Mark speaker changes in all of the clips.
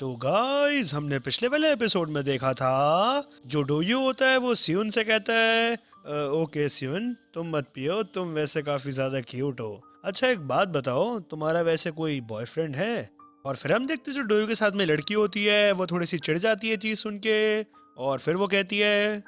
Speaker 1: तो गाइस हमने पिछले वाले एपिसोड में देखा था जो डोयू होता है वो सियुन से कहता है ओके सियुन तुम मत पियो, तुम वैसे काफी ज्यादा क्यूट हो। अच्छा एक बात बताओ, तुम्हारा वैसे कोई बॉयफ्रेंड है? और फिर हम देखते हैं जो डोयू के साथ में लड़की होती है वो थोड़ी सी चिढ़ जाती है चीज सुन के। और फिर वो कहती है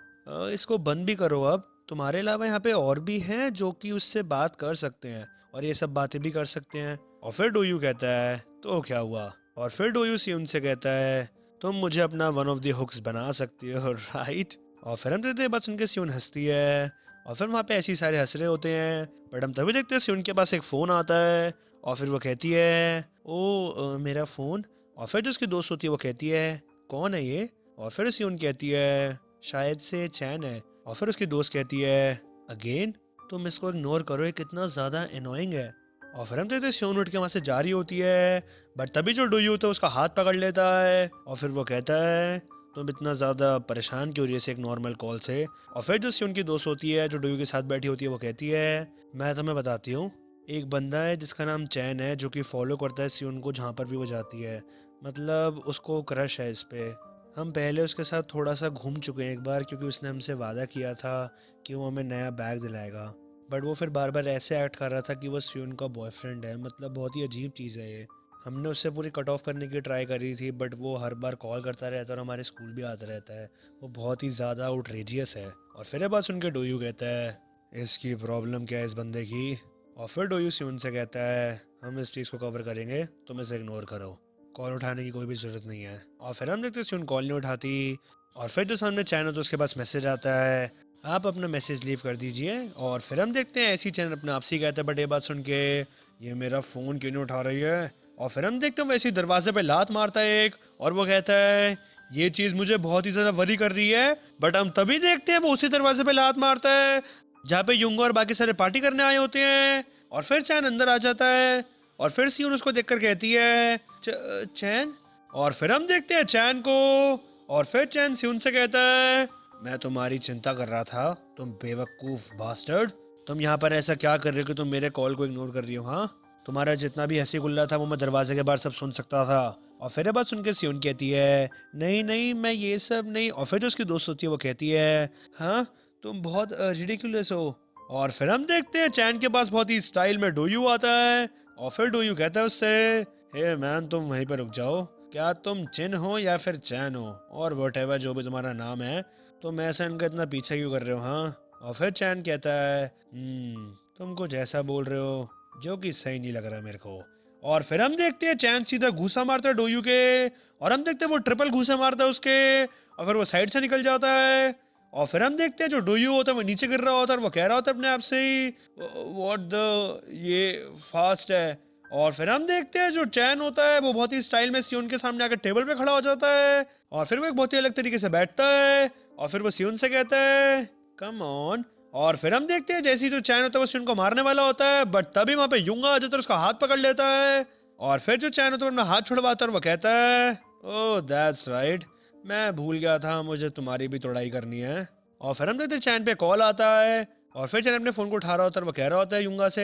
Speaker 1: इसको बंद भी करो, अब तुम्हारे अलावा यहाँ पे और भी हैं जो कि उससे बात कर सकते हैं और ये सब बातें भी कर सकते हैं। और फिर डोयू कहता है तो क्या हुआ? और फिर डोयू सियुन से कहता है तुम मुझे अपना वन ऑफ द हुक्स बना सकती हो राइट। और फिर हम देखते हैं बस उनके सियुन हंसती है और फिर वहाँ पे ऐसी सारे हंस रहे होते हैं। बट हम तभी देखते हैं सियुन के पास एक फ़ोन आता है और फिर वो कहती है ओ मेरा फ़ोन। और फिर जो उसकी दोस्त होती है वो कहती है कौन है ये? और फिर सियुन कहती है शायद से चैन है। और फिर उसकी दोस्त कहती है अगेन तुम इसको इग्नोर करो, ये कितना ज़्यादा एनोइंग है। और फिर हम देखते हैं सियोन उठ के वहाँ से जा रही होती है बट तभी जो डोयू होता है उसका हाथ पकड़ लेता है और फिर वो कहता है तुम इतना ज़्यादा परेशान क्यों रही है एक नॉर्मल कॉल से। और फिर जो सियोन की दोस्त होती है जो डोयू के साथ बैठी होती है वो कहती है मैं तुम्हें बताती हूँ, एक बंदा है जिसका नाम चैन है जो कि फॉलो करता है सियोन को जहाँ पर भी वो जाती है, मतलब उसको क्रश है इस पे। हम पहले उसके साथ थोड़ा सा घूम चुके हैं एक बार क्योंकि उसने हमसे वादा किया था कि वो हमें नया बैग दिलाएगा। बट वो फिर बार बार ऐसे एक्ट कर रहा था कि वो सियोन का बॉयफ्रेंड है, मतलब बहुत ही अजीब चीज़ है ये। हमने उससे पूरी कट ऑफ करने की ट्राई करी थी बट वो हर बार कॉल करता रहता है और हमारे स्कूल भी आता रहता है। वो बहुत ही ज़्यादा आउटरेजियस है। और फिर ये बात सुन के डोयू कहता है इसकी प्रॉब्लम क्या है इस बंदे की? और फिर डोयू सियोन से कहता है हम इस चीज़ को कवर करेंगे, तुम इसे इग्नोर करो, कॉल उठाने की कोई भी ज़रूरत नहीं है। और फिर हम देखते हैं सियोन कॉल नहीं उठाती। और फिर जो सामने चैन होता है उसके पास मैसेज आता है आप अपना मैसेज लीव कर दीजिए। और फिर हम देखते हैं ऐसी चैनल अपने आप से ही कहता है बट ये बात सुन के ये मेरा फ़ोन क्यों नहीं उठा रही है। और फिर हम देखते हैं वैसे ही दरवाजे पे लात मारता है एक और वो कहता है ये चीज़ मुझे बहुत ही ज़्यादा वरी कर रही है। बट हम तभी देखते हैं वो उसी दरवाजे पे लात मारता है जहाँ पे युंग और बाकी सारे पार्टी करने आए होते हैं। और फिर चैन अंदर आ जाता है और फिर सियोन उसको देखकर कहती है चैन। और फिर हम देखते हैं चैन को और फिर चैन सियोन से कहता है मैं तुम्हारी चिंता कर रहा था, तुम बेवकूफ बास्टर्ड। तुम यहाँ पर ऐसा क्या कर रहे हो कि तुम मेरे कॉल को इग्नोर कर रही हो? हाँ, तुम्हारा जितना भी हंसी गुल्ला था वो मैं दरवाजे के बाहर सब सुन सकता था। और फिर ये बात सुन के सियोन कहती है नहीं नहीं मैं ये सब नहीं। और फिर जो उसकी दोस्त होती है वो कहती है हाँ तुम बहुत रिडिकुलस हो। और फिर हम देखते हैं चैन के पास बहुत ही स्टाइल में डोयू आता है और फिर डोयू कहता है उससे हे मैन तुम वहीं पर रुक जाओ, क्या तुम चिन हो या फिर चैन हो और वॉटेवर जो भी तुम्हारा नाम है, तुम ऐसा इनका इतना पीछा क्यों कर रहे हो? हाँ। और फिर चैन कहता है तुम कुछ ऐसा बोल रहे हो जो कि सही नहीं लग रहा मेरे को। और फिर हम देखते हैं चैन सीधा घूसा मारता है डोयू के और हम देखते हैं वो ट्रिपल घूसा मारता है उसके और फिर वो साइड से निकल जाता है। और फिर हम देखते हैं जो डोयू होता है वो नीचे गिर रहा होता है और वो कह रहा होता है अपने आप से ही व्हाट द ये फास्ट है। और फिर हम देखते हैं जो चैन होता है वो बहुत ही स्टाइल में सियोन के सामने आकर टेबल पे खड़ा हो जाता है और फिर वो एक बहुत ही अलग तरीके से बैठता है और फिर वो सियोन से कहता है कम ऑन। और फिर हम देखते हैं जैसे ही जो चैन होता है वो सियोन को मारने वाला होता है बट तभी वहां पे युंगा आ जाता है और उसका हाथ पकड़ लेता है। और फिर जो चैन होता है अपना हाथ छुड़वाता है और वो कहता है ओह दैट्स राइट, मैं भूल गया था मुझे तुम्हारी भी तोड़ाई करनी है। और फिर हम देखते हैं चैन पे कॉल आता है और फिर चैन अपने फोन को उठा रहा होता है और वो कह रहा होता है युंगा से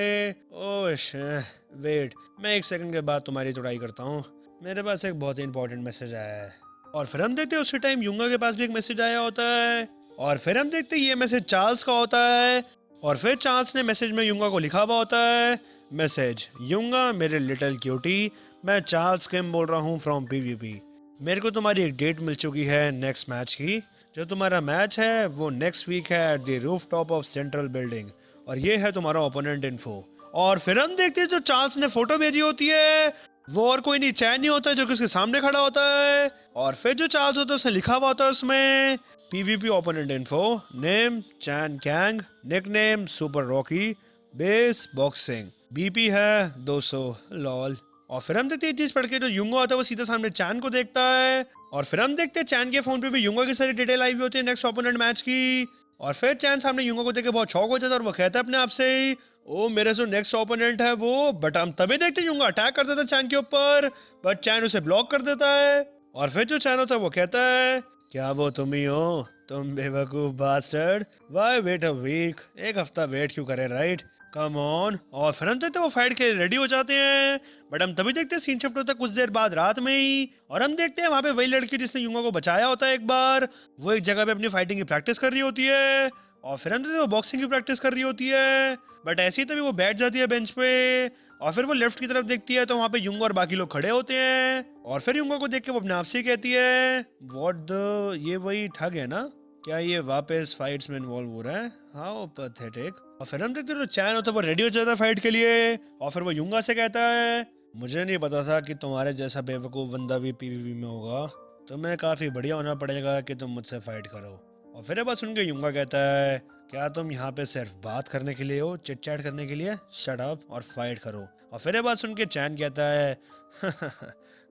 Speaker 1: ओह वेट, मैं एक सेकंड के बाद तुम्हारी तोड़ाई करता हूँ, मेरे पास एक बहुत ही इंपॉर्टेंट मैसेज आया है। और फिर हम देखते हैं उसी टाइम युंगा के पास भी एक मैसेज आया होता है और फिर हम देखते हैं ये मैसेज चार्ल्स का होता है। और फिर चार्ल्स ने मैसेज में युंगा को लिखा हुआ होता है मैसेज युंगा मेरे लिटिल क्यूटी, मैं चार्ल्स किम बोल रहा हूँ फ्रॉम पीवीपी। मेरे को तुम्हारी एक डेट मिल चुकी है नेक्स्ट मैच की, जो तुम्हारा मैच है वो नेक्स्ट वीक है at the roof top of central building और ये है तुम्हारा ओपोनेंट इन्फो। और फिर हम देखते हैं जो चार्ल्स ने फोटो भेजी होती है वो और कोई नहीं चैन नहीं होता है जो कि उसके सामने खड़ा होता है। और फिर जो चार्ल्स होता है उसने लिखा हुआ होता है उसमें PVP opponent info, name Chen Kang, nickname super Rocky, base boxing, BP है 200 लॉल। और फिर हम देखते हैं चीज पढ़ के जो युंगा होता है वो सीधा सामने चैन को देखता है और फिर हम देखते हैं चैन के फोन पे भी युंगा की सारी डिटेल आई हुई होती है नेक्स्ट ओपोनेंट मैच की। और फिर चैन सामने युंगा को देख के बहुत शॉक हो जाता है और वो कहता है अपने आप से ही ओ मेरे जो नेक्स्ट ओपोनेंट है वो। बट हम तभी देखते हैं युंगा अटैक कर देता है चैन के ऊपर बट चैन उसे ब्लॉक कर देता है। और फिर जो चैन होता है वो कहता है क्या वो तुम ही हो तुम बेवकूफ bastard, why wait a week, एक हफ्ता वेट क्यों करे राइट, कम ऑन। और फिर हम देखते हैं वो फाइट के रेडी हो जाते हैं। बट हम तभी देखते हैं सीन शिफ्ट होता है कुछ देर बाद रात में ही, और हम देखते हैं वहां पे वही लड़की जिसने युंगा को बचाया होता है एक बार, वो एक जगह पे अपनी फाइटिंग की प्रैक्टिस कर रही होती है। और फिर हम देखते हैं वो बॉक्सिंग की प्रैक्टिस कर रही होती है। बट ऐसे ही तभी वो बैठ जाती है बेंच पे, और फिर वो लेफ्ट की तरफ देखती है तो वहां पे युंगा और बाकी लोग खड़े होते हैं। और फिर युंगा को देख के वो अपने आप से ही कहती है, व्हाट द, ये वही ठग है ना? क्या ये वापस फाइट्स में इन्वॉल्व हो रहा है? How pathetic. और फिर हम देखते हैं तो चैन होता है वो रेडी हो जाता है फाइट के लिए, और फिर वो युंगा से कहता है, मुझे नहीं पता था कि तुम्हारे जैसा बेवकूफ़ बंदा भी पीवीपी में होगा। तुम्हें काफ़ी बढ़िया होना पड़ेगा कि तुम मुझसे फाइट करो। और फिर ये बात सुन के युंगा कहता है, क्या तुम यहाँ पे सिर्फ बात करने के लिए हो, चिट चैट करने के लिए? शट अप और फाइट करो। और फिर ये बात सुन के चैन कहता है,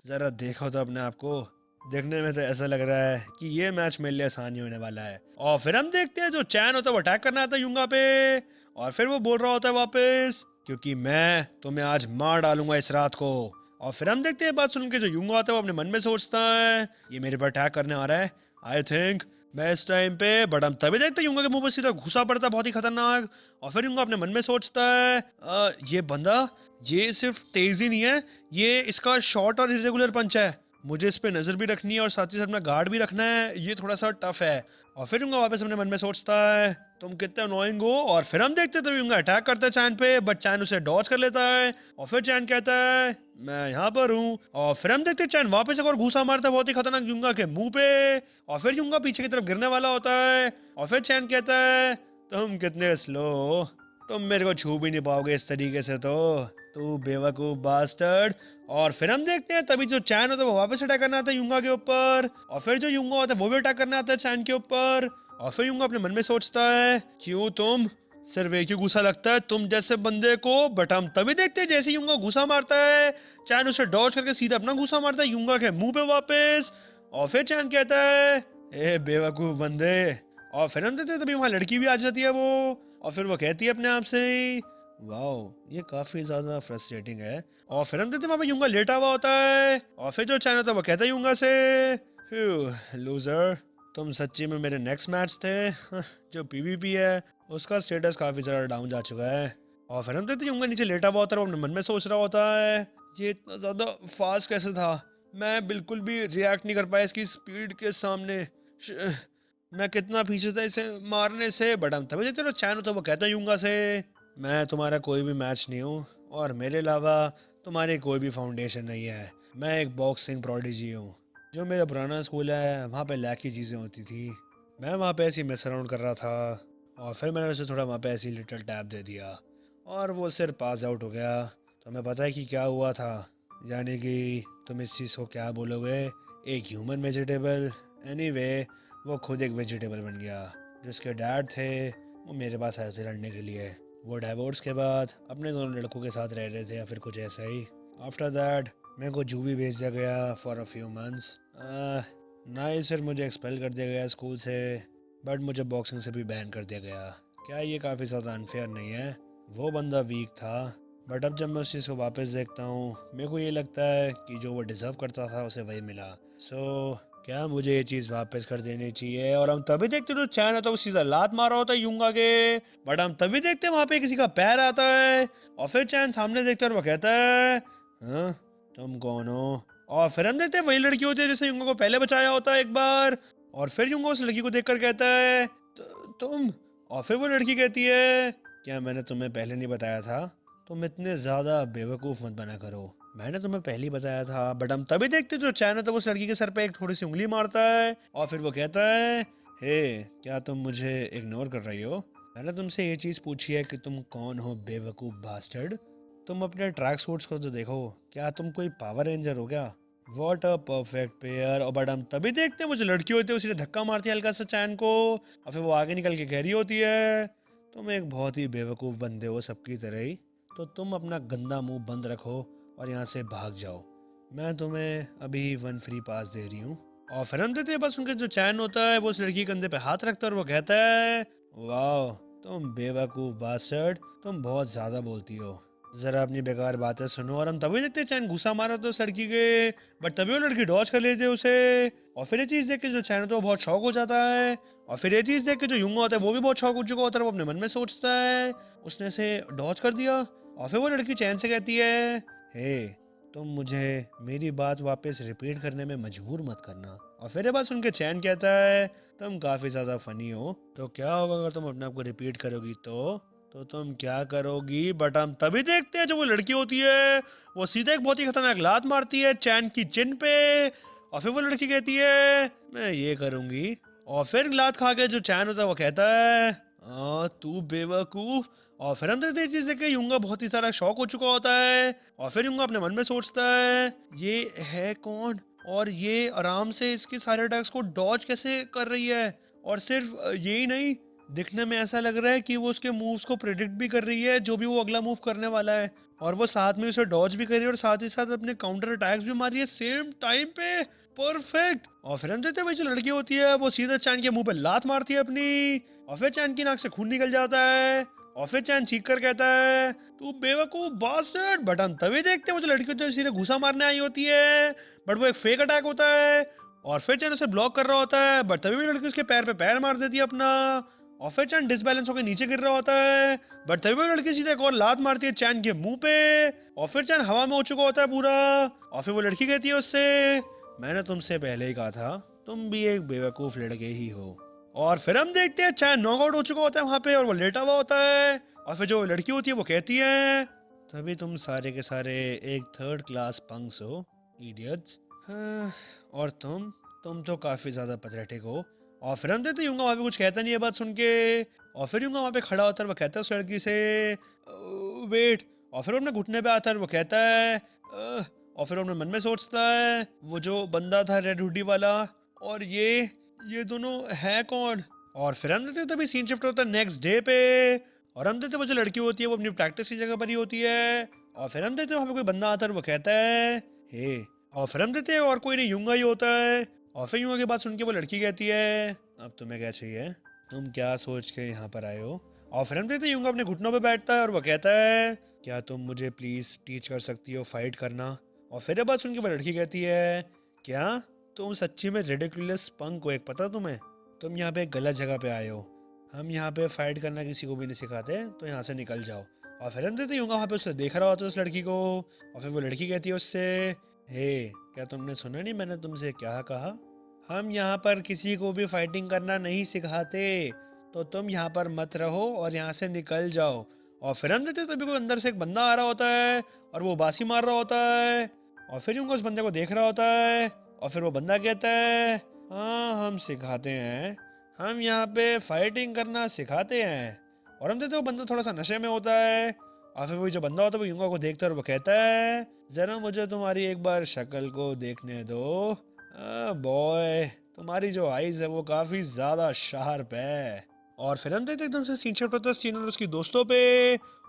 Speaker 1: ज़रा देखो तो अपने आप को, देखने में तो ऐसा लग रहा है कि ये मैच मेरे लिए आसान ही होने वाला है। और फिर हम देखते हैं जो चैन होता है वो अटैक करना आता है युंगा पे, और फिर वो बोल रहा होता है वापस, क्योंकि मैं तुम्हें आज मार डालूंगा इस रात को। और फिर हम देखते हैं बात सुन के जो युंगा होता है वो अपने मन में सोचता है, ये मेरे पर अटैक करने आ रहा है, आई थिंक मैं इस टाइम पे, बट हम तभी देखते हैं युंगा के मुंह पर सीधा घुसा पड़ता है बहुत ही खतरनाक। और फिर युंगा अपने मन में सोचता है, ये बंदा, ये सिर्फ तेज ही नहीं है, ये इसका शॉर्ट और इरेगुलर पंच है, मुझे इस पे नजर भी रखनी है और साथ ही साथ अपना गार्ड भी रखना है, ये थोड़ा सा टफ है। और फिर युंगा वापस अपने मन में सोचता है, तुम कितने अनोइंग हो। और फिर हम देखते हैं तभी युंगा अटैक करता है चैन पे, बट चैन उसे डॉज कर लेता है। और फिर चैन कहता है, मैं यहाँ पर हूँ। और फिर हम देखते हैं चैन वापस एक और घूसा मारता है बहुत ही खतरनाक युंगा के मुंह पे, और फिर युंगा पीछे की तरफ गिरने वाला होता है। और फिर चैन कहता है, तुम कितने स्लो हो, तुम मेरे को छू भी नहीं पाओगे इस तरीके से तो, तू बेवकूफ बास्टर्ड। और फिर हम देखते हैं तभी जो चैन होता है वो वापस अटैक करना आता है युंगा के ऊपर, और फिर जो युंगा होता है वो भी अटैक करना आता है चैन के ऊपर। और फिर युंगा अपने मन में सोचता है, क्यों तुम, सिर्फ एक ही गुस्सा लगता है तुम जैसे बंदे को। बट हम तभी देखते हैं जैसे युंगा घुसा मारता है, चैन उसे डॉज करके सीधा अपना घुसा मारता है युंगा के मुंह पे वापस। और फिर चैन कहता है, ए बेवकूफ बंदे। और फिर हम देखते हैं तभी वहां लड़की भी आ जाती है वो, और फिर वो कहती है अपने आप से ही, वाओ ये काफी ज्यादा फ्रस्ट्रेटिंग है। और फिर हम देखते हैं वहां पे युंगा लेटा हुआ होता है, और फिर जो चैन होता है वो कहता है युंगा से, लूजर, तुम सच्ची में मेरे नेक्स्ट मैच थे। जो पीवीपी है उसका स्टेटस काफी ज्यादा डाउन जा चुका है। और फिर हम देखते हैं युंगा नीचे लेटा हुआ होता है, वो अपने मन में सोच रहा होता है, ये इतना ज्यादा फास्ट कैसे था, मैं बिल्कुल भी रिएक्ट नहीं कर पाया इसकी स्पीड के सामने, मैं कितना पीछे था इसे मारने से। बट हम तभी देखते हैं चैन होता है वो कहता है युंगा से, मैं तुम्हारा कोई भी मैच नहीं हूँ, और मेरे अलावा तुम्हारी कोई भी फाउंडेशन नहीं है, मैं एक बॉक्सिंग प्रोडिजी हूँ। जो मेरा पुराना स्कूल है वहाँ पे लैक की चीज़ें होती थी, मैं वहाँ पे ऐसे ही मिस अराउंड कर रहा था, और फिर मैंने उसे थोड़ा वहाँ पे ऐसी लिटिल टैप दे दिया, और वो सिर्फ पास आउट हो गया। तो हमें पता है कि क्या हुआ था, यानी कि तुम इस चीज़ को क्या बोलोगे, एक ह्यूमन वेजिटेबल। एनीवे वो खुद एक वेजिटेबल बन गया। जिसके डैड थे वो मेरे पास आए थे लड़ने के लिए, वो डाइवोर्स के बाद अपने दोनों लड़कों के साथ रह रहे थे या फिर कुछ ऐसा ही। आफ्टर दैट मेरे को जूबी भेज दिया गया फॉर अ फ्यू मंथ्स। ना ही सिर्फ मुझे एक्सपेल कर दिया गया स्कूल से, बट मुझे बॉक्सिंग से भी बैन कर दिया गया। क्या ये काफ़ी ज़्यादा अनफेयर नहीं है? वो बंदा वीक था, बट अब जब मैं उस चीज़ को वापस देखता हूँ मेरे को ये लगता है कि जो वो डिज़र्व करता था उसे वही मिला। सो क्या मुझे ये चीज़ वापस कर देनी चाहिए? और हम तभी देखते तो चैन होता है वो सीधा लात मारा होता है युंगा के, बट हम तभी देखते हैं वहाँ पे किसी का पैर आता है, और फिर चैन सामने देखते और वो कहता है, हाँ तुम कौन हो? और फिर हम देखते हैं वही लड़की होती है जिसने युंगा को पहले बचाया होता है एक बार। और फिर युंगा उस लड़की को देखकर कहता है, तुम। और फिर वो लड़की कहती है, क्या मैंने तुम्हें पहले नहीं बताया था? तुम इतने ज़्यादा बेवकूफ़ मत बना करो, मैंने तुम्हें पहले ही बताया था। बट हम तभी देखते जो चैन होता है वो उस लड़की के सर पे एक थोड़ी सी उंगली मारता है, और फिर वो कहता है, हे क्या तुम मुझे इग्नोर कर रही हो? मैंने तुमसे ये चीज़ पूछी है कि तुम कौन हो बेवकूफ़ बास्टर्ड। तुम अपने ट्रैक सूट्स को तो देखो, क्या तुम कोई पावर रेंजर हो क्या? What a perfect pair. और बट हम तभी देखते हैं वो जो लड़की होती है उसे धक्का मारती है हल्का सा चैन को, और फिर वो आगे निकल के कह रही होती है, तुम एक बहुत ही बेवकूफ़ बंदे हो सबकी तरह ही, तो तुम अपना गंदा मुंह बंद रखो और यहाँ से भाग जाओ, मैं तुम्हें अभी 1 फ्री पास दे रही हूँ। और फिर हम देते हैं बस उनके जो चैन होता है वो उस लड़की के कंधे पे हाथ रखता है और वो कहता है, वाह तुम बेवकूफ़ बास्टर्ड, तुम बहुत ज़्यादा बोलती हो, जरा अपनी बेकार बातें सुनो। और हम तभी देखते चैन घुसा मारा तो उस लड़की के, बट तभी वो लड़की डॉज कर लेती है उसे। और फिर ये चीज देख के जो चैन होता है वो बहुत शौक हो जाता है। और फिर ये चीज देख के जो यूंगा होता है वो भी बहुत शौक हो चुका होता है। वो अपने मन में सोचता है उसने से डॉज कर दिया। और फिर वो लड़की चैन से कहती है, हे तुम मुझे मेरी बात वापस रिपीट करने में मजबूर मत करना। और फिर ये बात सुन के चैन कहता है, तुम काफी ज्यादा फनी हो, तो क्या होगा अगर तुम अपने आप को रिपीट करोगी तो तुम क्या करोगी। बट हम तभी देखते हैं जो वो लड़की होती है वो सीधे एक बहुत ही खतरनाक लात मारती है चैन की चिन पे। और फिर वो लड़की कहती है, मैं ये करूंगी। और फिर लात खा के जो चैन होता है वो कहता है, तू बेवकूफ। और फिर हम देखते हैं चीज देख के यूंगा बहुत ही सारा शौक हो चुका होता है। और फिर यूंगा अपने मन में सोचता है, ये है कौन, और ये आराम से इसके सारे अटैक्स को डॉज कैसे कर रही है। और सिर्फ यही नहीं, दिखने में ऐसा लग रहा है कि वो उसके मूव्स को प्रिडिक्ट भी कर रही है, जो भी वो अगला मूव करने वाला है। और वो साथ में उसे डॉज भी कर रही है और साथ ही साथ अपने काउंटर अटैक्स भी मार रही है सेम टाइम पे। परफेक्ट। और फिर हम देखते हैं वही जो लड़की होती है वो सीधा चैन के मुंह पे लात मारती है अपनी। और फिर चैन की नाक से खून निकल जाता है। और फिर चैन चीख कर कहता है, तू बेवकूफ बास्टर्ड। बट हम तभी देखते हैं वो जो लड़की होती है सीधे घुसा मारने आई होती है, बट वो एक फेक अटैक होता है। और फिर चैन उसे ब्लॉक कर रहा होता है, बट तभी भी लड़की उसके पैर पे पैर मार देती है अपना। और फिर चैन डिसबैलेंस होकर नीचे गिर रहा होता है, बट तभी वो लड़की सीधे एक और लात मारती है चैन के मुंह पे। और फिर चैन हवा में हो चुका होता है पूरा। और फिर वो लड़की कहती है उससे, मैंने तुमसे पहले ही कहा था तुम भी एक बेवकूफ लड़के ही हो। और फिर हम देखते हैं चैन नॉकआउट हो चुका होता है वहां पे और वो लेटा हुआ होता है। और फिर जो लड़की होती है वो कहती है, तभी तुम सारे के सारे एक थर्ड क्लास पंक्स हो, इडियट्स। हाँ, और तुम तो काफी ज्यादा पैथेटिक हो। और फिर हम देखते यूंगा वहां पे कुछ कहता नहीं है बात सुन के। और फिर यूंगा वहां पे खड़ा होता है, वो कहता है उस लड़की से, वेट। और फिर वो अपने घुटने पे आता है और वो कहता है, "अ," और फिर वो अपने मन में सोचता है, वो जो बंदा था रेड हुडी वाला, और ये दोनों है कौन। और फिर हम देखते हैं तभी सीन शिफ्ट होता है नेक्स्ट डे पे। और हम देखते हैं वो जो लड़की होती है वो अपनी प्रैक्टिस की जगह पर ही होती है। और फिर हम देखते हैं वहां पे कोई बंदा आता है और वो कहता है, हे। और फिर हम देखते हैं और कोई नहीं यूंगा ही होता है। और फिर यूंगा की बात सुन के वो लड़की कहती है, अब तुम्हें क्या चाहिए, तुम क्या सोच के यहाँ पर आए हो। और फिर हम देखते हैं यूंगा अपने घुटनों पे बैठता है और वो कहता है, क्या तुम मुझे प्लीज टीच कर सकती हो फाइट करना। और फिर ये बात सुन के वो लड़की कहती है, क्या तुम सच्ची में रेडिकुलस पंक हो, एक पता तुम्हें, तुम यहाँ पे एक गलत जगह पे आए हो। हम यहाँ पे फाइट करना किसी को भी नहीं सिखाते, तो यहाँ से निकल जाओ। और फिर हम देखते यूंगा वहाँ पे उसे देख रहा होता है उस लड़की को। और फिर वो लड़की कहती है उससे, हे क्या तुमने सुना नहीं मैंने तुमसे क्या कहा, हम यहाँ पर किसी को भी फाइटिंग करना नहीं सिखाते, तो तुम यहाँ पर मत रहो और यहाँ से निकल जाओ। और फिर हम देखते तभी कोई अंदर से एक बंदा आ रहा होता है और वो बासी मार रहा होता है। और फिर यूंगा उस बंदे को देख रहा होता है। और फिर वो बंदा कहता है, हाँ हम सिखाते हैं, हम यहाँ पे फाइटिंग करना सिखाते हैं। और हम देखते वो बंदा थोड़ा सा नशे में होता है। और फिर वो जो बंदा होता है वो यूंगा को देखता है और वो कहता है, जरा मुझे तुम्हारी एक बार शक्ल को देखने दो। बॉय तुम्हारी जो आईज है वो काफी ज्यादा शार्प है। और फिर हम देखते एकदम से सीन शिफ्ट होता है सीन और उसकी दोस्तों पे।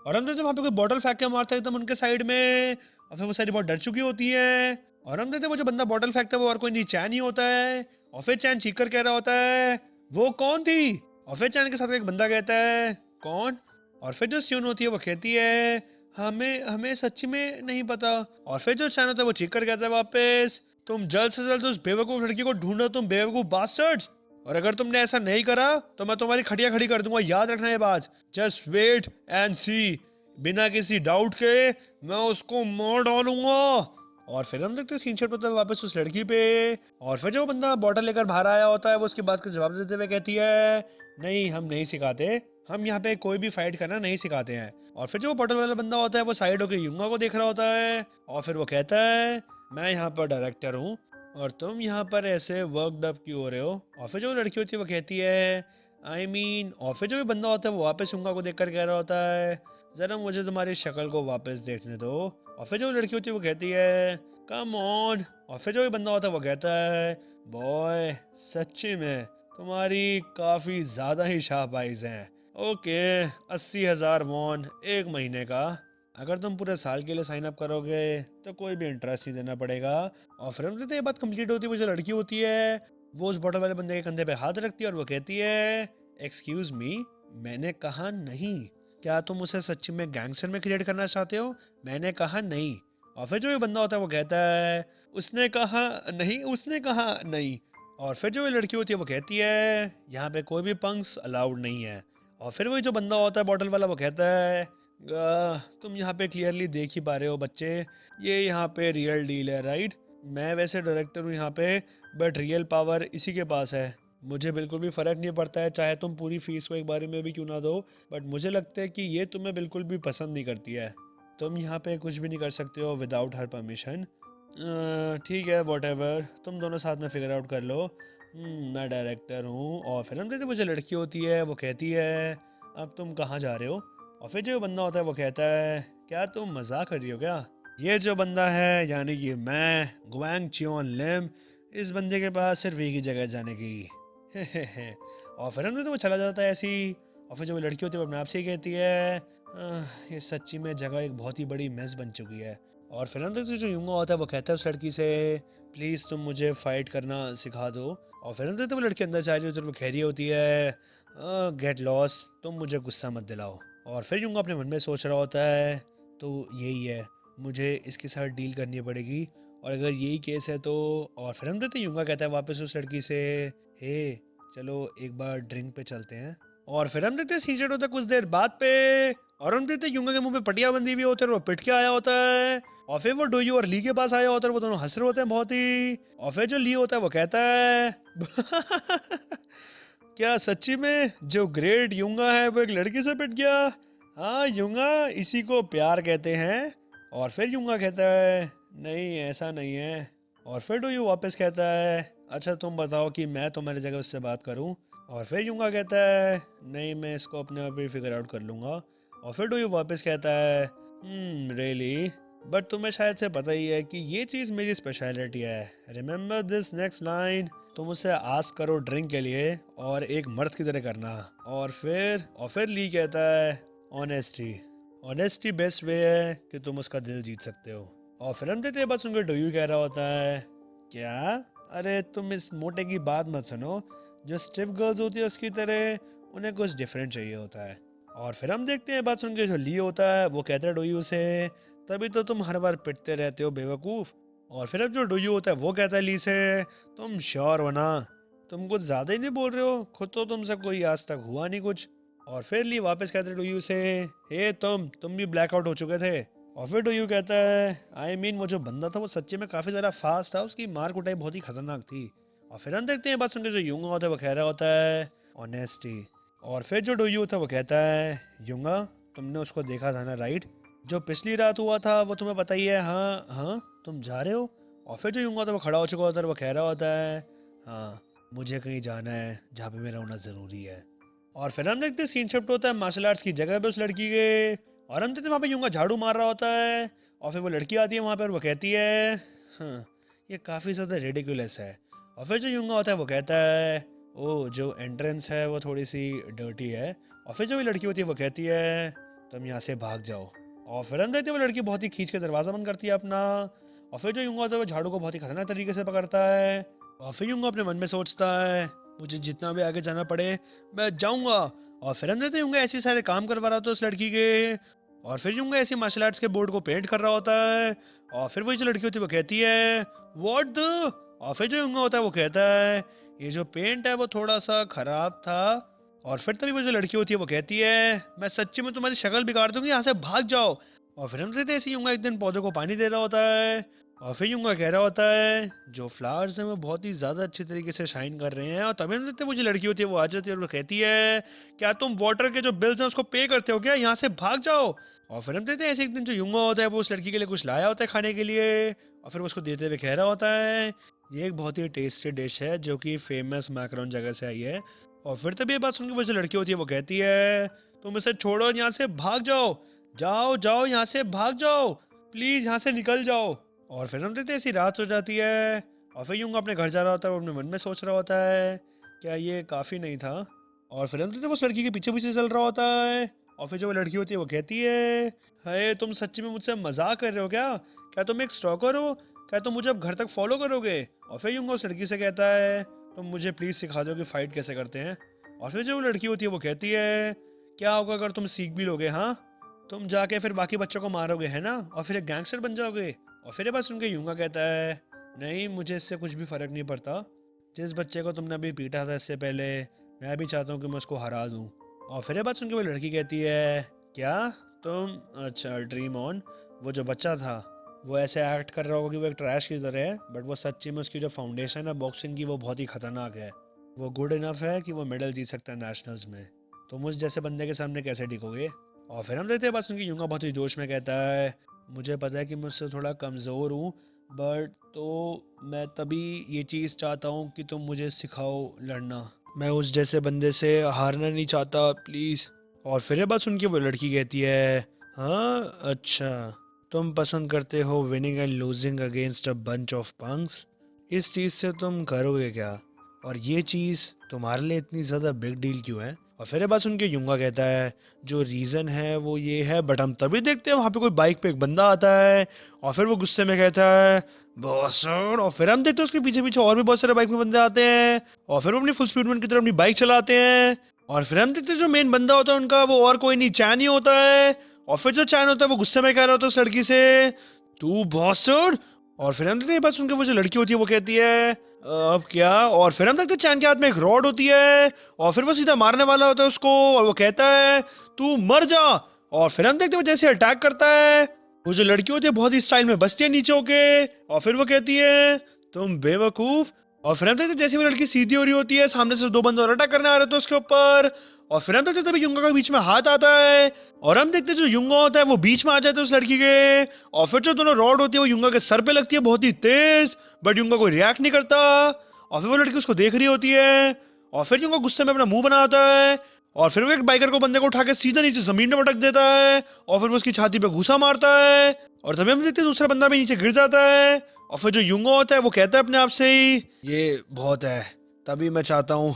Speaker 1: और हम देखते वहां पे कोई बॉटल फेंक के मारता है एकदम उनके साइड में। और फिर वो सारी बहुत डर चुकी होती है। और हम देखते वो जो बंदा बॉटल फेंकता है वो और कोई नहीं चैन ही होता है। और फिर चैन चीख कर कह रहा होता है, वो कौन थी। और फिर चैन के साथ एक बंदा कहता है, कौन। और फिर जो स्यून होती है वो कहती है, हमें हमें सच्ची में नहीं पता। और फिर जो चैन होता है वो चीख कर कहता है वापस, तुम जल्द से जल्द उस बेवकूफ लड़की को ढूंढो, तुम बेवकूफ बास्टर्ड्स। और अगर तुमने ऐसा नहीं करा तो मैं तुम्हारी खटिया खड़ी कर दूंगा, याद रखना ये बात। जस्ट वेट एंड सी, बिना किसी डाउट के मैं उसको मार डालूंगा। और फिर हम देखते सीन शॉट होता है वापस उस लड़की पे। और फिर जो बंदा बॉटल लेकर बाहर आया होता है वो उसकी बात का जवाब देते हुए कहती है, नहीं हम नहीं सिखाते, हम यहाँ पे कोई भी फाइट करना नहीं सिखाते हैं। और फिर जो बॉटल वाला बंदा होता है वो साइड होकर यूंगा को देख रहा होता है। और फिर वो कहता है, मैं यहाँ पर डायरेक्टर हूँ और तुम यहाँ पर ऐसे वर्कड अप क्यों हो रहे हो। और फिर जो लड़की होती है वो कहती है, और फिर जो भी बंदा होता है वो वापस यूंगा को देखकर कह रहा होता है, जरा मुझे तुम्हारी शक्ल को वापस देखने दो। और फिर जो लड़की होती है वो कहती है, कम ऑन। और फिर जो भी बंदा होता है वो कहता है, बॉय सच्ची में तुम्हारी काफी ज्यादा ही शार्प आइज हैं। ओके 80,000 वॉन एक महीने का, अगर तुम पूरे साल के लिए साइन अप करोगे तो कोई भी इंटरेस्ट नहीं देना पड़ेगा। और फिर हमसे तो ये बात कंप्लीट होती है, वो जो लड़की होती है वो उस बॉटल वाले बंदे के कंधे पे हाथ रखती है और वो कहती है, एक्सक्यूज मी, मैंने कहा नहीं, क्या तुम उसे सच्ची में गैंगस्टर में क्रिएट करना चाहते हो? मैंने कहा नहीं। और फिर जो ये बंदा होता है वो कहता है, उसने कहा नहीं। और फिर जो ये लड़की होती है वो कहती है, यहाँ पे कोई भी पंक्स अलाउड नहीं है। और फिर वही जो बंदा होता है बॉटल वाला वो कहता है, तुम यहाँ पे क्लियरली देख ही पा रहे हो बच्चे, ये यहाँ पे रियल डील है, राइट? मैं वैसे डायरेक्टर हूँ यहाँ पे, बट रियल पावर इसी के पास है। मुझे बिल्कुल भी फ़र्क नहीं पड़ता है चाहे तुम पूरी फीस को एक बारे में भी क्यों ना दो, बट मुझे लगता है कि ये तुम्हें बिल्कुल भी पसंद नहीं करती है। तुम यहाँ पे कुछ भी नहीं कर सकते हो विदाउट हर परमिशन। ठीक है, वॉट तुम दोनों साथ में फिगर आउट कर लो। मैं डायरेक्टर हूँ। और फिल्म देखते वो जो लड़की होती है वो कहती है, अब तुम कहाँ जा रहे हो? और फिर जो बंदा होता है वो कहता है, क्या तुम मजाक कर रही हो क्या? ये जो बंदा है यानी कि मैं गुआंग चियोन लिम, इस बंदे के पास सिर्फ एक ही जगह जाने की। और फिर हमने तो वो चला जाता है ऐसी। और फिर जब वो लड़की होती है वो अपने आप से ही कहती है, ये सच्ची में जगह एक बहुत ही बड़ी मेस बन चुकी है। और फिर हम तो जो यूंगा होता है वो कहता है उस लड़की से, प्लीज़ तुम मुझे फ़ाइट करना सिखा दो। और फिर हम तो वो लड़की अंदर जा रही होती है, वो कह रही होती है, गेट लॉस, तुम मुझे गुस्सा मत दिलाओ। और फिर यूंगा अपने मन में सोच रहा होता है, तो यही है, मुझे इसके साथ डील करनी पड़ेगी। और अगर यही केस है तो। और फिर हम देते यूंगा कहता है वापस उस लड़की से, हे चलो एक बार ड्रिंक पे चलते हैं। और फिर हम देखते सीन होता है कुछ देर बाद पे। और हम देखते यूंगा के मुंह पे पटिया बंदी हुई होती है और वो पिट के आया होता है। और फिर वो डोयू और ली के पास आया होता है, वो दोनों हंस रहे होते हैं बहुत ही। और फिर जो ली होता है वो कहता है, क्या सच्ची में जो ग्रेट यूंगा है वो एक लड़की से पिट गया? हाँ यूंगा, इसी को प्यार कहते हैं। और फिर यूंगा कहता है, नहीं ऐसा नहीं है। और फिर डोयू वापस कहता है, अच्छा तुम बताओ कि मैं तुम्हारी जगह उससे बात करूं? और फिर यूंगा कहता है, नहीं मैं इसको अपने आप ही फिगर आउट कर लूँगा। और फिर डोयू वापस कहता है, रियली, बट तुम्हें शायद से पता ही है कि ये चीज़ मेरी स्पेशलिटी है। रिमेंबर दिस नेक्स्ट लाइन, तुम उससे आस्क करो ड्रिंक के लिए और एक मर्द की तरह करना। और फिर ली कहता है, ऑनेस्टी, ऑनेस्टी बेस्ट वे है कि तुम उसका दिल जीत सकते हो। और फिर हम देते बस उनके डोयू कह रहा होता है, क्या? अरे तुम इस मोटे की बात मत सुनो, जो स्टिफ गर्ल्स होती है उसकी तरह उन्हें कुछ डिफरेंट चाहिए होता है। और फिर हम देखते हैं बात सुन के जो ली होता है वो कहता है डोयू से, तभी तो तुम हर बार पिटते रहते हो बेवकूफ़। और फिर अब जो डोयू होता है वो कहता है ली से, तुम श्योर हो ना? तुम कुछ ज़्यादा ही नहीं बोल रहे हो, खुद तो तुमसे कोई आज तक हुआ नहीं कुछ। और फिर ली वापस कहते डोयू से, हे तुम भी ब्लैकआउट हो चुके थे। और फिर डोयू कहता है, वो जो बंदा था वो सच्ची में काफ़ी ज़्यादा फास्ट था, उसकी मार कुटाई बहुत ही खतरनाक थी। और फिर हम देखते हैं बात सुनकर जो यूंगा होता है वो कह रहा होता है, ऑनेस्टी। और फिर जो डोयू होता है वो कहता है, यूंगा तुमने उसको देखा था ना, राइट? जो पिछली रात हुआ था वो तुम्हें पता ही है, हाँ हाँ तुम जा रहे हो? और फिर जो यूंगा होता है वो खड़ा हो चुका होता है, वो कह रहा होता है, हाँ मुझे कहीं जाना है जहाँ पे मेरा होना ज़रूरी है। और फिर हम देखते हैं सीन शिफ्ट होता है मार्शल आर्ट्स की जगह पे उस लड़की के। और हम देखते हैं वहाँ पे यूंगा झाड़ू मार रहा होता है। और फिर वो लड़की आती है वहाँ पर और वो कहती है, हाँ ये काफ़ी ज़्यादा रेडिकुलस है। और फिर जो यूंगा होता है वो कहता है, ओ जो एंट्रेंस है वो थोड़ी सी डर्टी है। और फिर जो भी लड़की होती है वो कहती है, तुम यहाँ से भाग जाओ। और फिर हम देखते हैं वो लड़की बहुत ही खींच के दरवाज़ा बंद करती है अपना। और फिर जो यूंगा होता है वो झाड़ू को बहुत ही खतरनाक तरीके से पकड़ता है। और फिर यूंगा अपने मन में सोचता है, मुझे जितना भी आगे जाना पड़े मैं जाऊंगा। और फिर हम देखते हैं यूंगा ऐसे सारे काम करवा रहा होता है उस लड़की के। और फिर यूंगा ऐसे मार्शल आर्ट्स के बोर्ड को पेंट कर रहा होता है। और फिर वही जो लड़की होती है वो कहती है, व्हाट द? और फिर जो यूंगा होता है वो कहता है, ये जो पेंट है वो थोड़ा सा खराब था। और फिर तभी वो जो लड़की होती है वो कहती है, मैं सच्ची में तुम्हारी शक्ल बिगाड़ दूंगी, यहाँ से भाग जाओ। और फिर हम देखते हैं ऐसे यूंगा एक दिन पौधों को पानी दे रहा होता है। और फिर यूंगा कह रहा होता है, जो फ्लावर्स हैं वो बहुत ही ज़्यादा अच्छी तरीके से शाइन कर रहे हैं। और तभी हम देखते हैं वो जो लड़की होती है वो आ जाती है और वो कहती है, क्या तुम वाटर के जो बिल्स हैं उसको पे करते हो क्या? यहाँ से भाग जाओ। और फिर हम देखते हैं ऐसे एक दिन जो यूंगा होता है वो उस लड़की के लिए कुछ लाया होता है खाने के लिए। और फिर वो उसको देते हुए कह रहा होता है, ये एक बहुत ही टेस्टी डिश है जो कि फेमस मैकरोन जगह से आई है। और फिर तभी ये बात सुनकर वो जो लड़की होती है वो कहती है, तुम इसे छोड़ो और यहाँ से भाग जाओ, जाओ जाओ यहाँ से भाग जाओ, प्लीज़ यहाँ से निकल जाओ। और फिर हम देखते हैं ऐसी रात हो जाती है। और फिर यूंगा अपने घर जा रहा होता है और अपने मन में सोच रहा होता है, क्या ये काफ़ी नहीं था? और फिर हम देखते हैं वो उस लड़की के पीछे पीछे चल रहा होता है। और फिर जो वो लड़की होती है वो कहती है, हाय तुम सच्ची में मुझसे मजाक कर रहे हो क्या? क्या तुम एक स्टॉकर हो? क्या तुम मुझे अब घर तक फॉलो करोगे? और फिर यूंगा उस लड़की से कहता है, तुम मुझे प्लीज़ सिखा दो कि फ़ाइट कैसे करते हैं। और फिर जो वो लड़की होती है वो कहती है, क्या होगा अगर तुम सीख भी लोगे? हाँ, तुम जाके फिर बाकी बच्चों को मारोगे, है ना, और फिर एक गैंगस्टर बन जाओगे। और फिर ये बात सुन के यूंगा कहता है, नहीं, मुझे इससे कुछ भी फर्क नहीं पड़ता। जिस बच्चे को तुमने अभी पीटा था इससे पहले, मैं भी चाहता हूँ कि मैं उसको हरा दूँ। और फिर ये बात सुन के वो लड़की कहती है, क्या तुम, अच्छा ड्रीम ऑन, वो जो बच्चा था वो ऐसे एक्ट कर रहा होगा कि वो एक ट्रैश की तरह है, बट वो सच्ची में उसकी जो फाउंडेशन है बॉक्सिंग की वो बहुत ही खतरनाक है। वो गुड इनफ है कि वो मेडल जीत सकता है नेशनल्स में। तो मुझ जैसे बंदे के सामने कैसे टिकोगे? और फिर हम देखते हैं बस उनकी यूंगा बहुत ही जोश में कहता है, मुझे पता है कि मैं उससे थोड़ा कमज़ोर हूँ, बट तो मैं तभी ये चीज़ चाहता हूँ कि तुम मुझे सिखाओ लड़ना। मैं उस जैसे बंदे से हारना नहीं चाहता, प्लीज़। और फिर ये बात सुन के वो लड़की कहती है, हाँ अच्छा, तुम पसंद करते हो winning and losing against a bunch of Punk's. इस चीज़ से तुम करोगे क्या? और ये चीज़ तुम्हारे लिए इतनी ज़्यादा बिग डील क्यों है? और फिर ये बात सुन के यूंगा कहता है, जो रीज़न है वो ये है, बट हम तभी देखते हैं वहाँ पे कोई बाइक पे एक बंदा आता है। और फिर वो गुस्से में कहता है, बॉस सर। और फिर हम देखते हैं उसके पीछे पीछे और भी बहुत सारे बाइक में बंदे आते हैं। और फिर वो अपनी फुल स्पीड में उनकी तरफ अपनी बाइक चलाते हैं। और फिर हम देखते हैं जो मेन बंदा होता है उनका, वो और कोई नहीं, चैन ही होता है। और फिर जो चैन होता है वो गुस्से में कह रहा होता है उस लड़की से, तू बॉस्टर्ड। और फिर हम देखते हैं बस उनके वो जो लड़की होती है वो कहती है, अब क्या? और फिर हम देखते हैं चैन के हाथ में एक रॉड होती है। और फिर वो सीधा मारने वाला होता है उसको, और वो कहता है, तू मर जा। और फिर हम देखते हैं वो जैसे अटैक करता है, वो जो लड़की होती है बहुत ही स्टाइल में बसती है नीचे होके। और फिर वो कहती है, तुम बेवकूफ। और फिर हम देखते हैं जैसे वो लड़की सीधी हो रही होती है, सामने से दो बंदे और अटैक करने आ रहे थे उसके ऊपर। और फिर हम देखते हैं तभी युंगा का बीच में हाथ आता है। और हम देखते हैं जो युंगा होता है वो बीच में आ जाता है उस लड़की के। और फिर जो दोनों रॉड होती है वो युंगा के सर पे लगती है बहुत ही तेज, बट युंगा कोई रिएक्ट नहीं करता। और फिर वो लड़की उसको देख रही होती है। और फिर युंगा गुस्से में अपना मुंह बनाता है। और फिर वो एक बाइकर को बंदे को उठा के सीधा नीचे जमीन में पटक देता है। और फिर वो उसकी छाती पे घूसा मारता है। और तभी हम देखते हैं दूसरा बंदा भी नीचे गिर जाता है। और फिर जो युंगा होता है वो कहता है अपने आप से ही, ये बहुत है, तभी मैं चाहता हूँ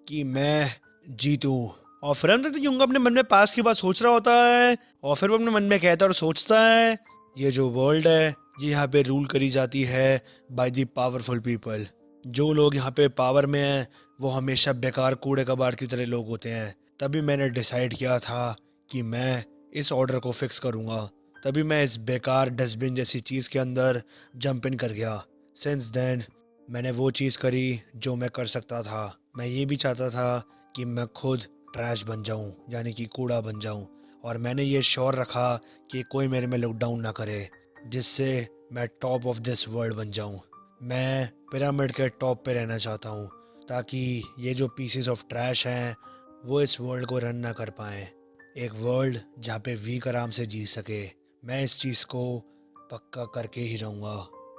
Speaker 1: कि मैं जीतूं। और फिर हम देखते हैं युंगा अपने मन में पास्ट की बात सोच रहा होता है। और फिर वो अपने मन में कहता है और सोचता है, ये जो वर्ल्ड है ये यहाँ पे रूल करी जाती है बाय द पावरफुल पीपल। जो लोग यहाँ पे पावर में हैं वो हमेशा बेकार कूड़े कबाड़ की तरह लोग होते हैं। तभी मैंने डिसाइड किया था कि मैं इस ऑर्डर को फिक्स करूँगा। तभी मैं इस बेकार डस्टबिन जैसी चीज़ के अंदर जंप इन कर गया। सिंस देन मैंने वो चीज़ करी जो मैं कर सकता था। मैं ये भी चाहता था कि मैं खुद ट्रैश बन जाऊं, यानी कि कूड़ा बन जाऊं। और मैंने ये श्योर रखा कि कोई मेरे में लुक डाउन ना करे, जिससे मैं टॉप ऑफ दिस वर्ल्ड बन जाऊं। मैं पिरामिड के टॉप पे रहना चाहता हूं, ताकि ये जो पीसेस ऑफ ट्रैश हैं वो इस वर्ल्ड को रन ना कर पाएं। एक वर्ल्ड जहाँ पे वीक आराम से जी सके। मैं इस चीज़ को पक्का करके ही रहूँगा।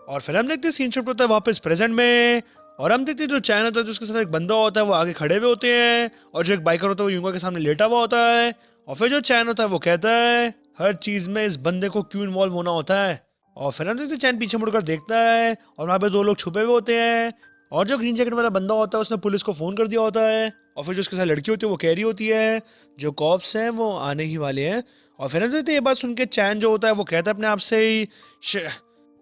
Speaker 1: और फिर हम देखते हैं सीन शिफ्ट होता है वापस प्रेजेंट में। और हम देखते हैं जो चैन होता है, जो उसके साथ एक बंदा होता है, वो आगे खड़े हुए होते हैं। और जो एक बाइकर होता है वो युंगा के सामने लेटा हुआ होता है। और फिर जो चैन होता है वो कहता है, हर चीज़ में इस बंदे को क्यों इन्वॉल्व होना होता है? और फिर हम देखते हैं चैन पीछे मुड़कर देखता है, और वहाँ पे दो लोग छुपे हुए होते हैं। और जो ग्रीन जैकेट वाला बंदा होता है उसने पुलिस को फ़ोन कर दिया होता है। और फिर जो उसके साथ लड़की होती है वो कह रही होती है, जो कॉप्स हैं वो आने ही वाले हैं। और फिर हम देखते हैं ये बात सुन के चैन जो होता है वो कहता है अपने आप से ही,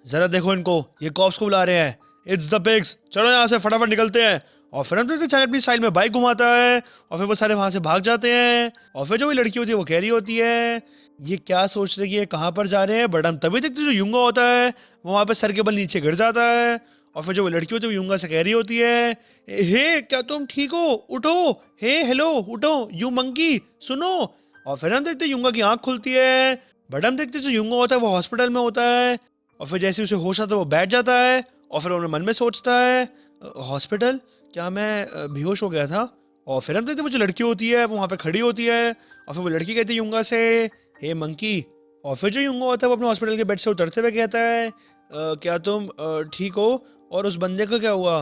Speaker 1: जरा देखो इनको, ये कॉप्स को बुला रहे हैं, इट्स द पिग्स, चलो यहाँ से फटाफट निकलते हैं। और फिर हम देखते हैं चैन अपनी स्टाइल में बाइक घुमाता है। और फिर वो सारे वहां से भाग जाते हैं। और फिर जो भी लड़की होती है वो कह रही होती है, ये क्या सोच रही है, कहाँ पर जा रहे हैं? बट हम तभी देखते हैं जो युंगा होता है वो वहां पे सर के बल नीचे गिर जाता है। और फिर जो वो लड़की होती है वो युंगा से कह रही होती है, हे क्या तुम ठीक हो, उठो, हे हेलो उठो यू मंकी, सुनो। और फिर हम देखते हैं युंगा की आंख खुलती है। बट हम देखते हैं जो युंगा होता है वो हॉस्पिटल में होता है। और फिर जैसे उसे होश आता है वो बैठ जाता है। और फिर उन्हें मन में सोचता है, हॉस्पिटल, क्या मैं बेहोश हो गया था? और फिर हम देखते हैं वो जो लड़की होती है वो वहाँ पे खड़ी होती है। और फिर वो लड़की कहती है युंगा से, हे मंकी। और फिर जो युंगा होता है वो अपने हॉस्पिटल के बेड से उतरते हुए कहता है, क्या तुम ठीक हो? और उस बंदे का क्या हुआ?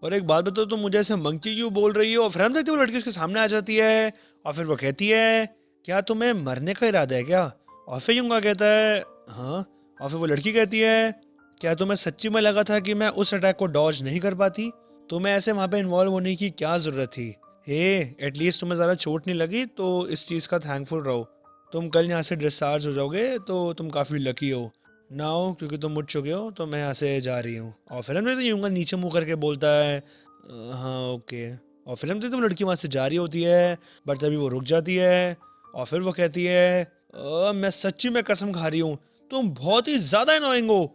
Speaker 1: और एक बात बताओ, तुम मुझे ऐसे मंकी क्यों बोल रही हो? और फिर हम देखते हैं वो लड़की उसके सामने आ जाती है। और फिर वो कहती है, क्या तुम्हें मरने का इरादा है क्या? और फिर युंगा कहता है, हाँ। और फिर वो लड़की कहती है, क्या तुम्हें सच्ची में लगा था कि मैं उस अटैक को डॉज नहीं कर पाती? तुम्हें ऐसे वहाँ पे इन्वॉल्व होने की क्या ज़रूरत थी? हे, एटलीस्ट तुम्हें ज़्यादा चोट नहीं लगी, तो इस चीज़ का थैंकफुल रहो। तुम कल यहाँ से डिस्चार्ज हो जाओगे तो तुम काफ़ी लकी हो। नाउ क्योंकि तुम उठ चुके हो तो मैं यहाँ से जा रही हूँ। और फिर हम देखते हैं यूंगा नीचे मुँह करके बोलता है, हाँ ओके। और फिर हम देखते हैं वो लड़की वहाँ से जा रही होती है, बट तभी वो रुक जाती है। और फिर वो कहती है मैं सच्ची में कसम खा रही हूँ, तुम बहुत ही ज्यादा अनोइंग हो।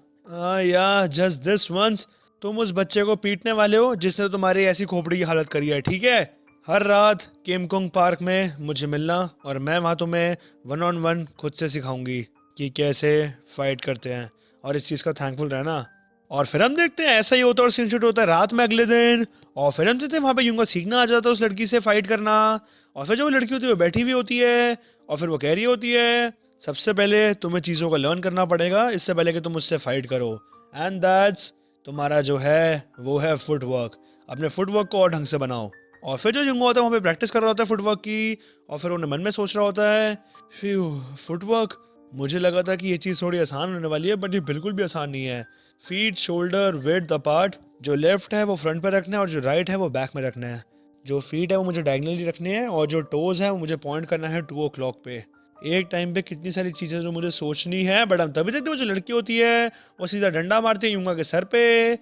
Speaker 1: या जस्ट दिस वंस, तुम उस बच्चे को पीटने वाले हो जिसने तुम्हारी ऐसी खोपड़ी की हालत करी है, ठीक है? हर रात किमकुंग पार्क में मुझे मिलना और मैं वहाँ तुम्हें वन ऑन वन खुद से सिखाऊंगी कि कैसे फाइट करते हैं, और इस चीज़ का थैंकफुल रहना। और फिर हम देखते हैं ऐसा ही होता है और सीन शूट होता है रात में अगले दिन। और फिर हम देखते हैं वहाँ पे यूंगा सीखना आ जाता है उस लड़की से फाइट करना। और फिर जब वो लड़की होती है वो बैठी हुई होती है और फिर वो कह रही होती है सबसे पहले तुम्हें चीज़ों को लर्न करना पड़ेगा इससे पहले कि तुम उससे फाइट करो। एंड दैट्स तुम्हारा जो है वो है फुटवर्क। अपने फुटवर्क को और ढंग से बनाओ। और फिर जो युंगा होता है वहाँ पे प्रैक्टिस कर रहा होता है फुटवर्क की। और फिर उन्हें मन में सोच रहा होता है फुटवर्क, मुझे लगा था कि ये चीज़ थोड़ी आसान होने वाली है बट ये बिल्कुल भी आसान नहीं है। फीट शोल्डर विड्थ अपार्ट, जो लेफ्ट है वो फ्रंट पे रखना है और जो राइट है वो बैक में रखना है। जो फीट है वो मुझे डायगनली रखने हैं और जो टोज है वो मुझे पॉइंट करना है 2 o'clock पे। एक टाइम पे कितनी सारी चीज़ें जो मुझे सोचनी है, बट हम तभी देखते वो जो लड़की होती है वो सीधा डंडा मारती है युंगा के सर पे।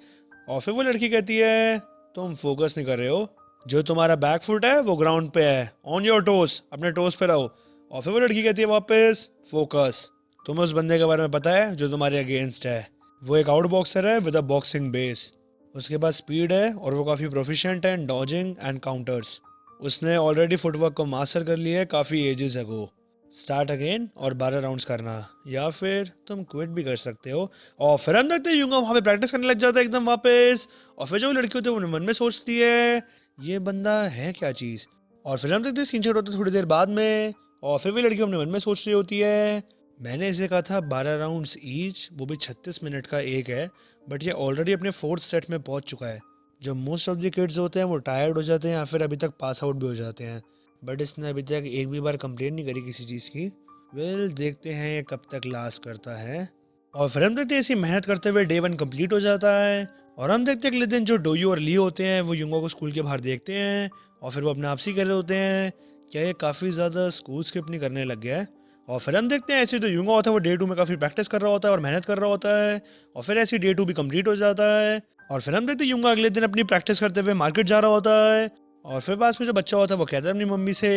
Speaker 1: और फिर वो लड़की कहती है तुम फोकस नहीं कर रहे हो, जो तुम्हारा बैक फुट है वो ग्राउंड पे है, ऑन योर टोस, अपने टोस पे रहो। और फिर वो लड़की कहती है वापस फोकस। तुम्हें उस बंदे के बारे में पता है जो तुम्हारे अगेंस्ट है, वो एक आउट बॉक्सर है विद अ बॉक्सिंग बेस। उसके पास स्पीड है और वो काफ़ी प्रोफिशिएंट है इन डॉजिंग एंड काउंटर्स। उसने ऑलरेडी फुटवर्क को मास्टर कर लिया है काफ़ी एजेस अगो। स्टार्ट अगेन और 12 राउंड्स करना, या फिर तुम क्विट भी कर सकते हो। और फिर हम देखते हैं यूंगा वहाँ पे प्रैक्टिस करने लग जाता है एकदम वापस। और फिर जो लड़की होती है वो मन में सोचती है ये बंदा है क्या चीज़। और फिर हम देखते हैं सीन शॉट होता है थोड़ी देर बाद में। और फिर भी लड़की अपने मन में सोच रही होती है मैंने इसे कहा था 12 राउंड्स ईच, वो भी 36 मिनट का एक है, बट ये ऑलरेडी अपने फोर्थ सेट में पहुंच चुका है। जो मोस्ट ऑफ द किड्स होते हैं वो टायर्ड हो जाते हैं या फिर अभी तक पास आउट भी हो जाते हैं, बट इसने अभी तक एक भी बार कंप्लेन नहीं करी किसी चीज़ की। वेल देखते हैं ये कब तक लास्ट करता है। और फिर हम देखते हैं ऐसी मेहनत करते हुए डे 1 कंप्लीट हो जाता है। और हम देखते हैं अगले दिन जो डोयू और ली होते हैं वो युंगा को स्कूल के बाहर देखते हैं। और फिर वो अपने आप से कह रहे होते हैं क्या ये काफ़ी ज़्यादा स्कूल स्किप नहीं करने लग गया है। और फिर हम देखते हैं ऐसे जो युंगा होता है वो डे 2 में काफ़ी प्रैक्टिस कर रहा होता है और मेहनत कर रहा होता है। और फिर ऐसे डे 2 भी कंप्लीट हो जाता है। और फिर हम देखते हैं युंगा अगले दिन अपनी प्रैक्टिस करते हुए मार्केट जा रहा होता है। और फिर पास में जो बच्चा होता है वो कहता है अपनी मम्मी से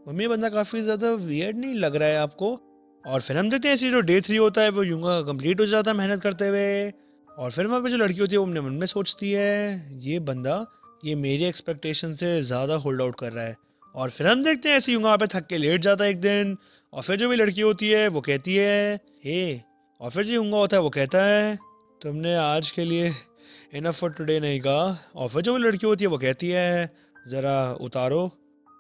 Speaker 1: मम्मी बंदा काफ़ी ज़्यादा वियर्ड नहीं लग रहा है आपको। और फिर हम देखते हैं ऐसे जो डे 3 होता है वो युंगा कंप्लीट हो जाता है मेहनत करते हुए। और फिर वहाँ पे जो लड़की होती है वो अपने मन में सोचती है ये बंदा ये मेरी एक्सपेक्टेशन से ज़्यादा होल्ड आउट कर रहा है। और फिर हम देखते हैं ऐसे युंगा वहाँ पे थक के लेट जाता है एक दिन। और फिर जो भी लड़की होती है वो कहती है हे। और फिर जो युंगा होता है वो कहता है तुमने आज के लिए इनफ फॉर टुडे नहीं कहा। और फिर जो वो लड़की होती है वो कहती है ज़रा उतारो।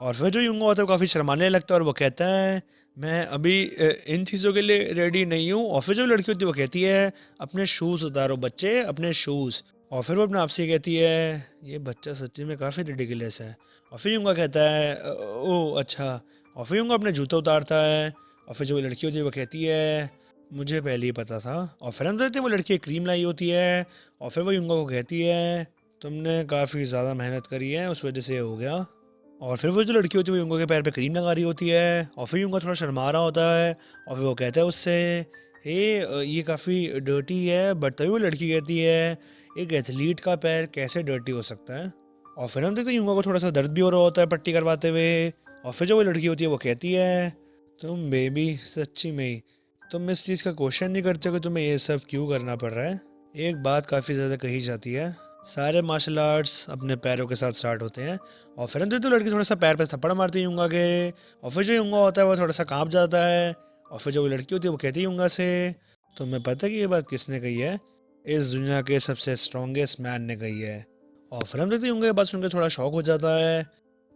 Speaker 1: और फिर जो युंगा होता है वो काफ़ी शर्माने लगता है और वो कहता है मैं अभी इन चीज़ों के लिए रेडी नहीं हूँ। और फिर जो लड़की होती है वो कहती है अपने शूज़ उतारो बच्चे, अपने शूज़। और फिर वो अपने आप से कहती है ये बच्चा सच्ची में काफ़ी रिडिकुलस है। और फिर युंगा कहता है ओह अच्छा। और फिर युंगा अपने जूते उतारता है। और फिर जो लड़की होती है वो कहती है मुझे पहले ही पता था। और फिर हम देखते हैं वो लड़की एक क्रीम लाई होती है। और फिर वो युंगा को कहती है तुमने काफ़ी ज़्यादा मेहनत करी है उस वजह से हो गया। और फिर वो जो लड़की होती है वो युंगा के पैर पे क्रीम लगा रही होती है। और फिर युंगा थोड़ा शर्मा रहा होता है। और फिर वो कहता है उससे हे ये काफ़ी डर्टी है, बट तभी वो लड़की कहती है एक एथलीट का पैर कैसे डर्टी हो सकता है। और फिर हम देखते हैं युंगा को थोड़ा सा दर्द भी हो रहा होता है पट्टी करवाते हुए। और फिर जो वो लड़की होती है वो कहती है तुम बेबी सच्ची में ही तुम इस चीज़ का क्वेश्चन नहीं करते हो कि तुम्हें ये सब क्यों करना पड़ रहा है। एक बात काफ़ी ज़्यादा कही जाती है सारे मार्शल आर्ट्स अपने पैरों के साथ स्टार्ट होते हैं। और फिर हम देखते हैं लड़की थोड़ा सा पैर पे थप्पड़ मारती है युंगा के। और फिर जो युंगा होता है वो थोड़ा सा कांप जाता है। और फिर जो वो लड़की होती है वो कहती है युंगा से तुम्हें पता है कि ये बात किसने कही है, इस दुनिया के सबसे स्ट्रॉन्गेस्ट मैन ने कही है। और फिर हम देखते हैं युंगा की बात सुनकर थोड़ा शॉक हो जाता है।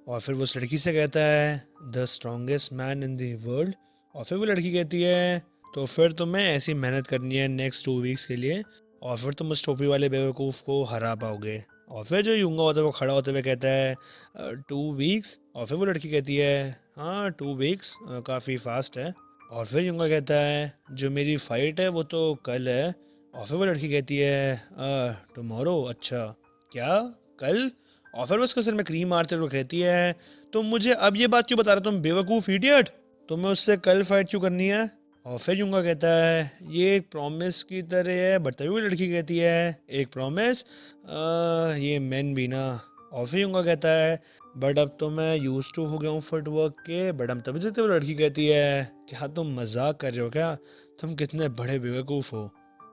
Speaker 1: और फिर वो उस लड़की से कहता है the strongest man in the world. और फिर वो लड़की कहती है तो फिर तुम्हें ऐसी मेहनत करनी है नेक्स्ट 2 वीक्स के लिए और फिर तुम उस टोपी वाले बेवकूफ़ को हरा पाओगे। और फिर जो युंगा होता है वो खड़ा होते हुए कहता है 2 वीक्स। और फिर वो लड़की कहती है हाँ 2 वीक्स काफ़ी फास्ट है। और फिर युंगा कहता है जो मेरी फ़ाइट है वो तो कल है। और फिर वो लड़की कहती है टुमारो, अच्छा क्या कल। और फिर वो उसके सिर में क्रीम मारते हुए वो कहती है तुम मुझे अब ये बात क्यों बता रहे हो तुम बेवकूफ़ इडियट, तुम्हें उससे कल फाइट क्यों करनी है। और फिर युंगा कहता है ये एक प्रॉमिस की तरह है, बट तभी वो लड़की कहती है एक प्रॉमिस ये मैन भी ना और फिर यूंगा कहता है, बट अब तो मैं यूज टू हो गया हूँ फुटवर्क के, बट हम तभी देते। वो लड़की कहती है, क्या तुम मजाक कर रहे हो क्या? तुम कितने बड़े बेवकूफ़ हो।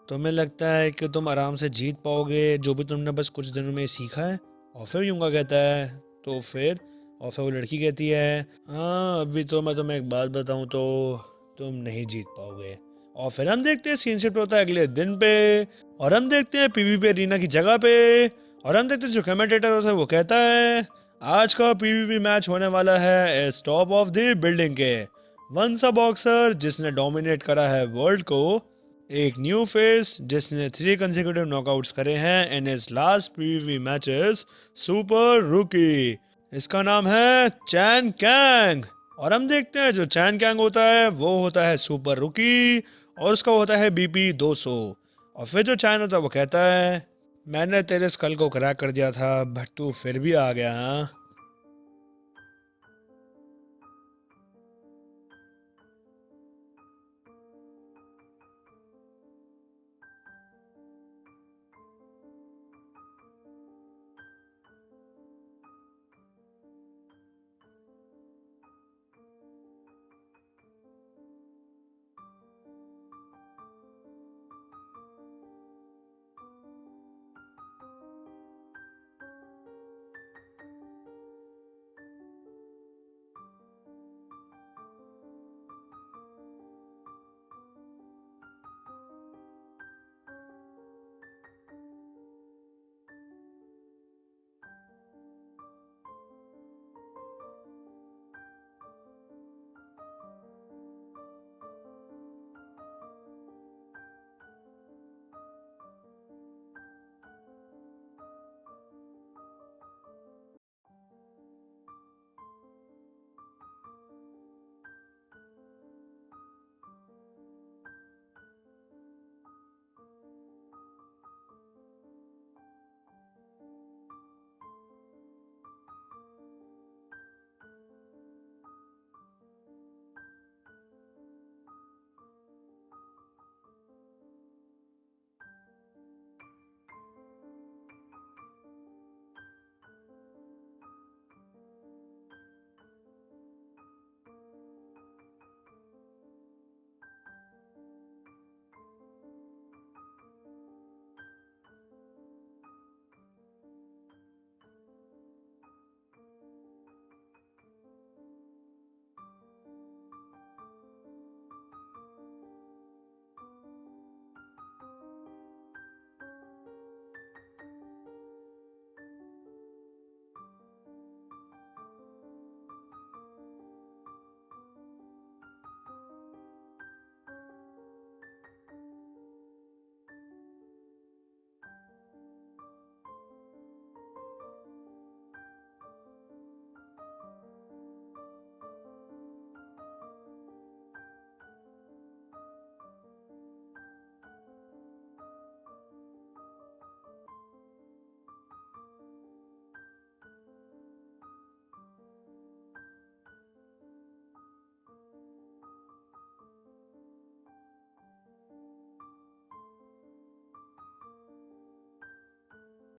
Speaker 1: तुम्हें लगता है कि तुम आराम से जीत पाओगे जो भी तुमने बस कुछ दिनों में सीखा है? और फिर यूंगा कहता है, तो फिर? और फिर वो लड़की कहती है, हाँ अभी तो मैं तुम्हें एक बात बताऊं तो तुम नहीं जीत पाओगे। और फिर हम देखते हैं सीन शिफ्ट होता है अगले दिन पे, और हम देखते हैं पीवीपी अरीना की जगह पे, और हम देखते हैं जो कमेंटेटर होता है वो कहता है, आज का पीवीपी मैच होने वाला है इस टॉप ऑफ द बिल्डिंग के। वंस अ बॉक्सर जिसने डोमिनेट करा है वर्ल्ड को, एक न्यू फेस जिसने 3 कंसेक्यूटिव नॉकआउट्स करे हैं in his last PVP matches, super रूकी। इसका नाम है चैन कैंग। और हम देखते हैं जो चैन कैंग होता है वो होता है सुपर रूकी, और उसका होता है बीपी 200। और फिर जो चैन होता है वो कहता है, मैंने तेरे स्कल को क्रैक कर दिया था बट तू फिर भी आ गया हाँ।